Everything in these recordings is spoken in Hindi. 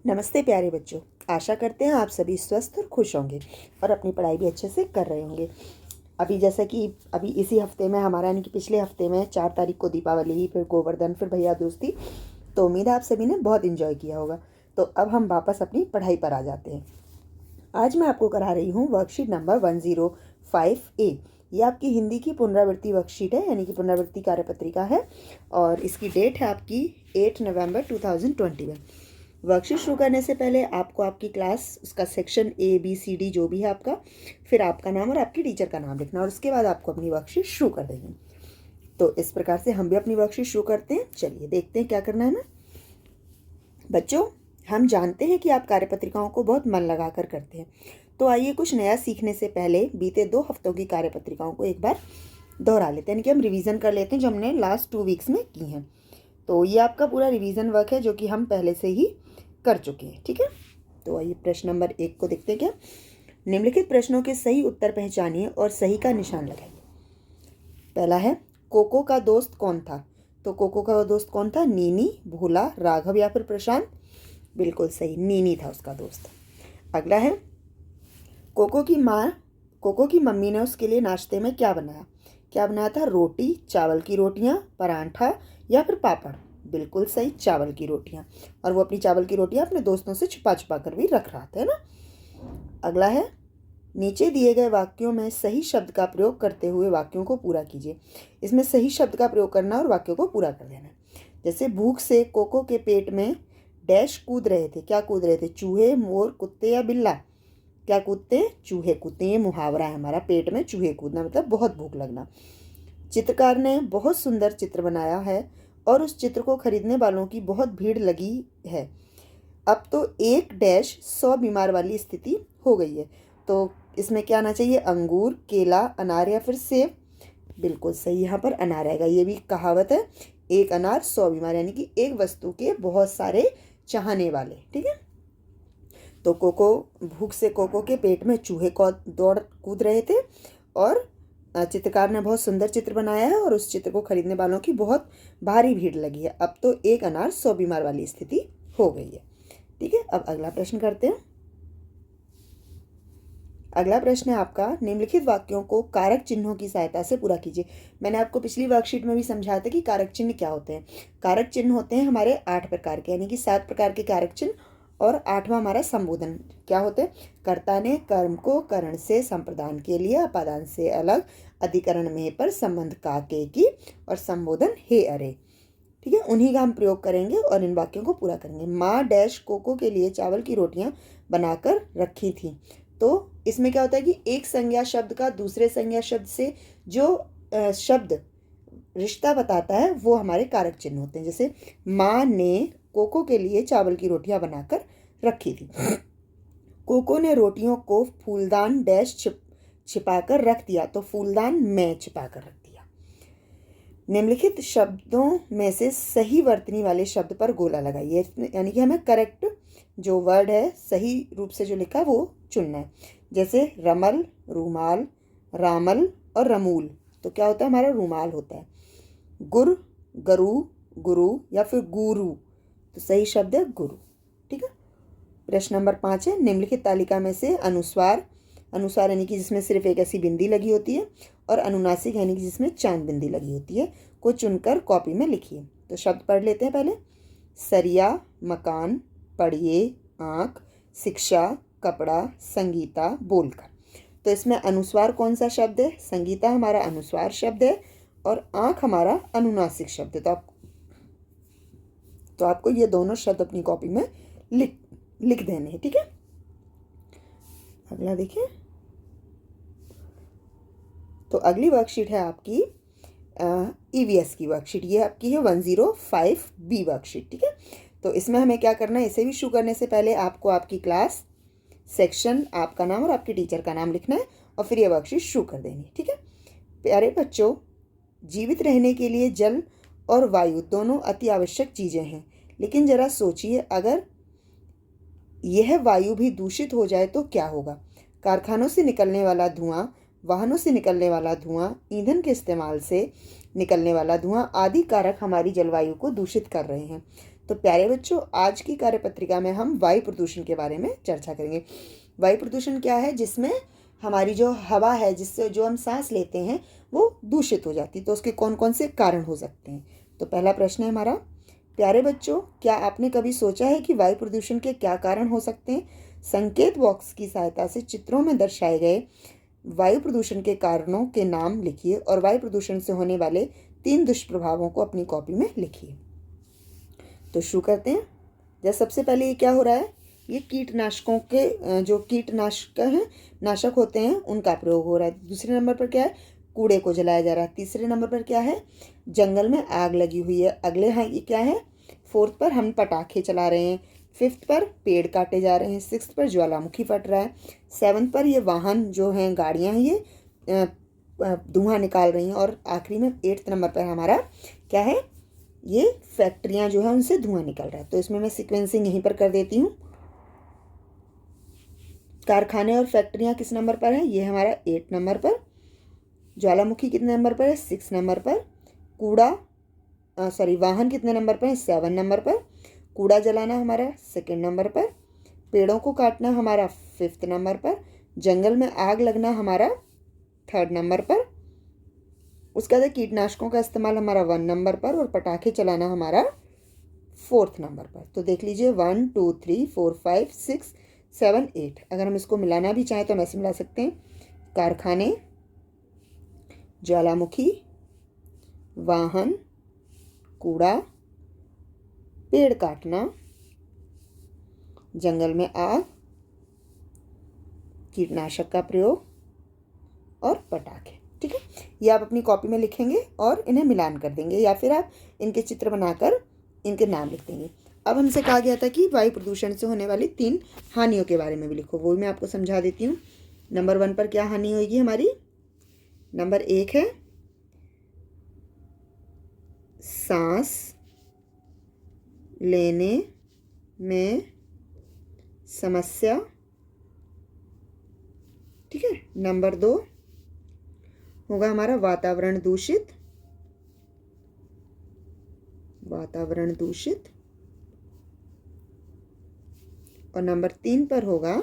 नमस्ते प्यारे बच्चों। आशा करते हैं आप सभी स्वस्थ और खुश होंगे और अपनी पढ़ाई भी अच्छे से कर रहे होंगे। अभी जैसा कि अभी इसी हफ्ते में हमारा यानी कि पिछले हफ्ते में 4 तारीख को दीपावली, फिर गोवर्धन, फिर भैया दूज थी। तो उम्मीद है आप सभी ने बहुत इन्जॉय किया होगा। तो अब हम वापस अपनी पढ़ाई पर आ जाते हैं। आज मैं आपको करा रही हूँ वर्कशीट नंबर 105A। ये आपकी हिंदी की पुनरावृत्ति वर्कशीट है, यानी कि पुनरावृत्ति कार्यपत्रिका है, और इसकी डेट है आपकी 8 नवंबर 2021। वर्कशीट शुरू करने से पहले आपको आपकी क्लास, उसका सेक्शन ABCD जो भी है आपका, फिर आपका नाम और आपकी टीचर का नाम लिखना, और उसके बाद आपको अपनी वर्कशीट शुरू कर देनी। तो इस प्रकार से हम भी अपनी वर्कशीट शुरू करते हैं। चलिए देखते हैं क्या करना है ना। बच्चों, हम जानते हैं कि आप कार्यपत्रिकाओं को बहुत मन लगाकर करते हैं। तो आइए कुछ नया सीखने से पहले बीते 2 हफ्तों की कार्यपत्रिकाओं को एक बार दोहरा लेते हैं, यानी कि हम रिवीजन कर लेते हैं जो हमने लास्ट 2 वीक्स में की हैं। तो ये आपका पूरा रिवीजन वर्क है जो कि हम पहले से ही कर चुके हैं, ठीक है। तो आइए प्रश्न नंबर 1 को देखते हैं। क्या निम्नलिखित प्रश्नों के सही उत्तर पहचानिए और सही का निशान लगाइए। पहला है, कोको का दोस्त कौन था? तो कोको का दोस्त कौन था? नीनी, भोला, राघव या फिर प्रशांत? बिल्कुल सही, नीनी था उसका दोस्त। अगला है, कोको की मम्मी ने उसके लिए नाश्ते में क्या बनाया? क्या बनाया था? रोटी, चावल की रोटियां, परांठा या फिर पापड़? बिल्कुल सही, चावल की रोटियां। और वो अपनी चावल की रोटियां अपने दोस्तों से छुपा छुपा कर भी रख रहा था, है ना। अगला है, नीचे दिए गए वाक्यों में सही शब्द का प्रयोग करते हुए वाक्यों को पूरा कीजिए। इसमें सही शब्द का प्रयोग करना और वाक्यों को पूरा कर देना। जैसे भूख से कोको के पेट में डैश कूद रहे थे। क्या कूद रहे थे? चूहे, मोर, कुत्ते या बिल्ला? क्या कूदते? चूहे कूदते। ये मुहावरा है हमारा, पेट में चूहे कूदना मतलब बहुत भूख लगना। चित्रकार ने बहुत सुंदर चित्र बनाया है और उस चित्र को खरीदने वालों की बहुत भीड़ लगी है। अब तो 1-100 बीमार वाली स्थिति हो गई है। तो इसमें क्या आना चाहिए? अंगूर, केला, अनार या फिर सेब? बिल्कुल सही, यहाँ पर अनार आएगा। ये भी कहावत है, 1 अनार 100 बीमार, यानी कि एक वस्तु के बहुत सारे चाहने वाले, ठीक है। तो भूख से कोको के पेट में चूहे को दौड़ कूद रहे थे और चित्रकार ने बहुत सुंदर चित्र बनाया है और उस चित्र को खरीदने वालों की बहुत भारी भीड़ लगी है। अब तो 1 अनार 100 बीमार वाली स्थिति हो गई है, ठीक है। अब अगला प्रश्न करते हैं। अगला प्रश्न है आपका, निम्नलिखित वाक्यों को कारक चिन्हों की सहायता से पूरा कीजिए। मैंने आपको पिछली वर्कशीट में भी समझाया था कि कारक चिन्ह क्या होते हैं। कारक चिन्ह होते हैं हमारे 8 प्रकार के, यानी कि 7 प्रकार के कारक चिन्ह, और 8वां हमारा संबोधन। क्या होते हैं? कर्ता ने कर्म को करण से संप्रदान के लिए, अपादान से अलग, अधिकरण में पर, संबंध का की, और संबोधन हे अरे, ठीक है। उन्हीं का हम प्रयोग करेंगे और इन वाक्यों को पूरा करेंगे। माँ डैश कोको के लिए चावल की रोटियां बनाकर रखी थी। तो इसमें क्या होता है कि एक संज्ञा शब्द का दूसरे संज्ञा शब्द से जो शब्द रिश्ता बताता है वो हमारे कारक चिन्ह होते हैं। जैसे माँ ने कोको के लिए चावल की रोटियां बनाकर रखी थी। कोको ने रोटियों को फूलदान डैश छिपाकर रख दिया। तो फूलदान में छिपाकर रख दिया। निम्नलिखित शब्दों में से सही वर्तनी वाले शब्द पर गोला लगाइए, यानी कि हमें करेक्ट जो वर्ड है सही रूप से जो लिखा है वो चुनना है। जैसे रमल, रूमाल, रामल और रमूल। तो क्या होता है? हमारा रूमाल होता है। गुर, गरु, गुरु या फिर गुरु, तो सही शब्द है गुरु, ठीक है। प्रश्न नंबर 5 है, निम्नलिखित तालिका में से अनुस्वार यानी कि जिसमें सिर्फ एक ऐसी बिंदी लगी होती है, और अनुनासिक यानी कि जिसमें चांद बिंदी लगी होती है, को चुनकर कॉपी में लिखिए। तो शब्द पढ़ लेते हैं पहले। सरिया, मकान, पढ़िए, आँख, शिक्षा, कपड़ा, संगीता, बोलकर। तो इसमें अनुस्वार कौन सा शब्द है? संगीता हमारा अनुस्वार शब्द है और आँख हमारा अनुनासिक शब्द है। तो आपको ये दोनों शब्द अपनी कॉपी में लिख देने हैं, ठीक है। अगला देखिए। तो अगली वर्कशीट है आपकी EVS की वर्कशीट। ये आपकी है 105B वर्कशीट, ठीक है। तो इसमें हमें क्या करना है? इसे भी शुरू करने से पहले आपको आपकी क्लास, सेक्शन, आपका नाम और आपके टीचर का नाम लिखना है और फिर ये वर्कशीट शुरू कर देनी है, ठीक है। प्यारे बच्चों, जीवित रहने के लिए जल और वायु दोनों अति आवश्यक चीज़ें हैं, लेकिन ज़रा सोचिए, अगर यह वायु भी दूषित हो जाए तो क्या होगा? कारखानों से निकलने वाला धुआं, वाहनों से निकलने वाला धुआं, ईंधन के इस्तेमाल से निकलने वाला धुआं आदि कारक हमारी जलवायु को दूषित कर रहे हैं। तो प्यारे बच्चों, आज की कार्यपत्रिका में हम वायु प्रदूषण के बारे में चर्चा करेंगे। वायु प्रदूषण क्या है? जिसमें हमारी जो हवा है, जिससे जो हम सांस लेते हैं, वो दूषित हो जाती है। तो उसके कौन कौन से कारण हो सकते हैं? तो पहला प्रश्न है हमारा, प्यारे बच्चों, क्या आपने कभी सोचा है कि वायु प्रदूषण के क्या कारण हो सकते हैं? संकेत बॉक्स की सहायता से चित्रों में दर्शाए गए वायु प्रदूषण के कारणों के नाम लिखिए और वायु प्रदूषण से होने वाले 3 दुष्प्रभावों को अपनी कॉपी में लिखिए। तो शुरू करते हैं। जैसे सबसे पहले ये क्या हो रहा है? ये कीटनाशकों के जो कीटनाशक हैं, नाशक होते हैं, उनका प्रयोग हो रहा है। दूसरे नंबर पर क्या है? कूड़े को जलाया जा रहा है। तीसरे नंबर पर क्या है? जंगल में आग लगी हुई है। अगले हाँ ये क्या है? फोर्थ पर हम पटाखे चला रहे हैं। फिफ्थ पर पेड़ काटे जा रहे हैं। सिक्स्थ पर ज्वालामुखी फट रहा है। सेवन्थ पर ये वाहन जो हैं, गाड़ियाँ हैं, ये धुआं निकाल रही हैं। और आखिरी में 8th नंबर पर हमारा क्या है? ये फैक्ट्रियाँ जो है उनसे धुआं निकल रहा है। तो इसमें मैं सीक्वेंसिंग यहीं पर कर देती हूँ। कारखाने और फैक्ट्रियाँ किस नंबर पर है? ये हमारा 8 नंबर पर। ज्वालामुखी कितने नंबर पर है? 6 नंबर पर। वाहन कितने नंबर पर है? 7 नंबर पर। कूड़ा जलाना हमारा 2nd नंबर पर। पेड़ों को काटना हमारा 5th नंबर पर। जंगल में आग लगना हमारा 3rd नंबर पर। उसके बाद कीटनाशकों का इस्तेमाल हमारा 1 नंबर पर और पटाखे चलाना हमारा 4th नंबर पर। तो देख लीजिए 1 2 3 4 5 6 7 8। अगर हम इसको मिलाना भी चाहें तो हम ऐसे मिला सकते हैं। कारखाने, ज्वालामुखी, वाहन, कूड़ा, पेड़ काटना, जंगल में आग, कीटनाशक का प्रयोग और पटाखे। ठीक है, ये आप अपनी कॉपी में लिखेंगे और इन्हें मिलान कर देंगे, या फिर आप इनके चित्र बनाकर इनके नाम लिख देंगे। अब हमसे कहा गया था कि वायु प्रदूषण से होने वाली 3 हानियों के बारे में भी लिखो। वो भी मैं आपको समझा देती हूँ। नंबर 1 पर क्या हानि होगी हमारी? नंबर 1 है सांस लेने में समस्या। ठीक है। नंबर 2 होगा हमारा वातावरण दूषित। वातावरण दूषित। और नंबर 3 पर होगा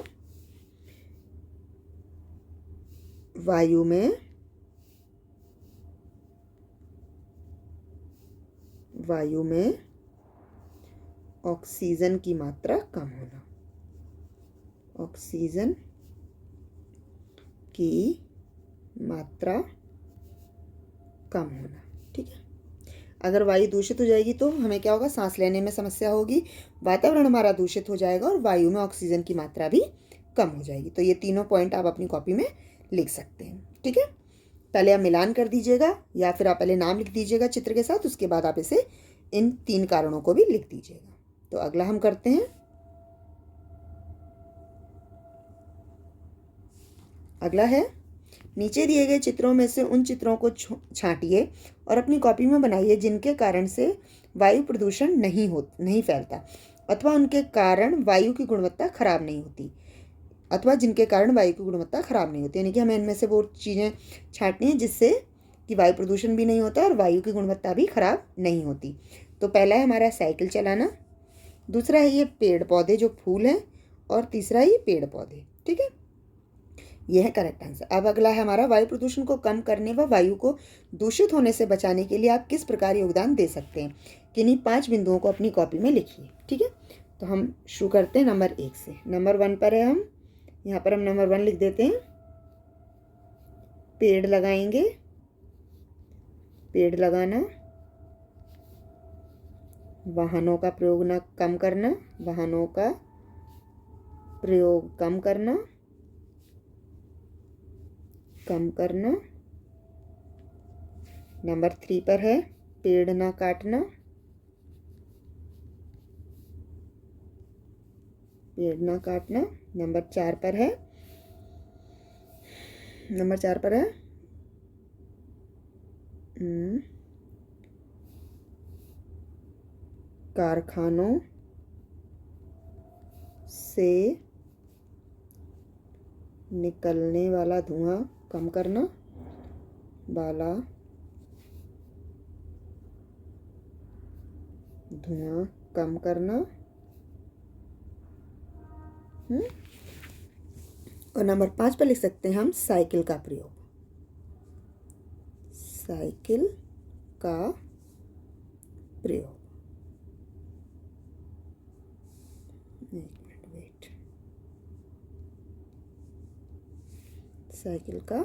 वायु में ऑक्सीजन की मात्रा कम होना। ऑक्सीजन की मात्रा कम होना। ठीक है। अगर वायु दूषित हो जाएगी तो हमें क्या होगा? सांस लेने में समस्या होगी, वातावरण हमारा दूषित हो जाएगा और वायु में ऑक्सीजन की मात्रा भी कम हो जाएगी। तो ये तीनों पॉइंट आप अपनी कॉपी में लिख सकते हैं। ठीक है। पहले आप मिलान कर दीजिएगा, या फिर आप पहले नाम लिख दीजिएगा चित्र के साथ, उसके बाद आप इसे इन 3 कारणों को भी लिख दीजिएगा। तो अगला हम करते हैं। अगला है, नीचे दिए गए चित्रों में से उन चित्रों को छांटिए और अपनी कॉपी में बनाइए जिनके कारण से वायु प्रदूषण नहीं फैलता, अथवा उनके कारण वायु की गुणवत्ता खराब नहीं होती, यानी कि हमें इनमें से वो चीज़ें छांटनी है जिससे कि वायु प्रदूषण भी नहीं होता और वायु की गुणवत्ता भी खराब नहीं होती। तो पहला है हमारा साइकिल चलाना, दूसरा है ये पेड़ पौधे जो फूल हैं, और तीसरा है ये पेड़ पौधे। ठीक है, यह है करेक्ट आंसर। अब अगला है हमारा, वायु प्रदूषण को कम करने व वायु को दूषित होने से बचाने के लिए आप किस प्रकार योगदान दे सकते हैं? किन्हीं 5 बिंदुओं को अपनी कॉपी में लिखिए। ठीक है, तो हम शुरू करते हैं नंबर 1 से। नंबर 1 पर है, हम यहाँ पर हम नंबर 1 लिख देते हैं। पेड़ लगाएंगे। पेड़ लगाना। वाहनों का प्रयोग कम करना। वाहनों का प्रयोग कम करना। नंबर 3 पर है पेड़ ना काटना। नंबर 4 पर है कारखानों से निकलने वाला धुआं कम करना। कम करना। और नंबर 5 पर लिख सकते हैं हम साइकिल का प्रयोग। साइकिल का प्रयोग। एक मिनट वेट। साइकिल का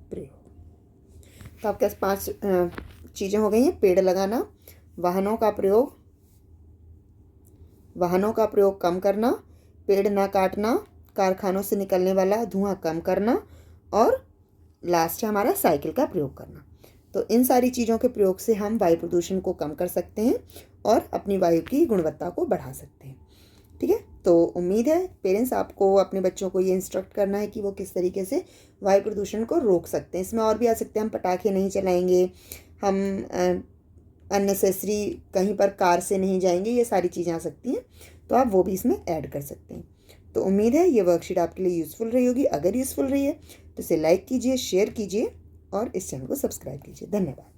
प्रयोग। तो आपके पास 5 चीज़ें हो गई हैं। पेड़ लगाना, वाहनों का प्रयोग कम करना, पेड़ ना काटना, कारखानों से निकलने वाला धुआं कम करना, और लास्ट है हमारा साइकिल का प्रयोग करना। तो इन सारी चीज़ों के प्रयोग से हम वायु प्रदूषण को कम कर सकते हैं और अपनी वायु की गुणवत्ता को बढ़ा सकते हैं। ठीक है, तो उम्मीद है पेरेंट्स आपको अपने बच्चों को ये इंस्ट्रक्ट करना है कि वो किस तरीके से वायु प्रदूषण को रोक सकते हैं। इसमें और भी आ सकते हैं, हम पटाखे नहीं चलाएंगे, हम अननेसेसरी कहीं पर कार से नहीं जाएंगे, ये सारी चीज़ें आ सकती हैं, तो आप वो भी इसमें ऐड कर सकते हैं। तो उम्मीद है ये वर्कशीट आपके लिए यूज़फुल रही होगी। अगर यूज़फुल रही है तो इसे लाइक कीजिए, शेयर कीजिए और इस चैनल को सब्सक्राइब कीजिए। धन्यवाद।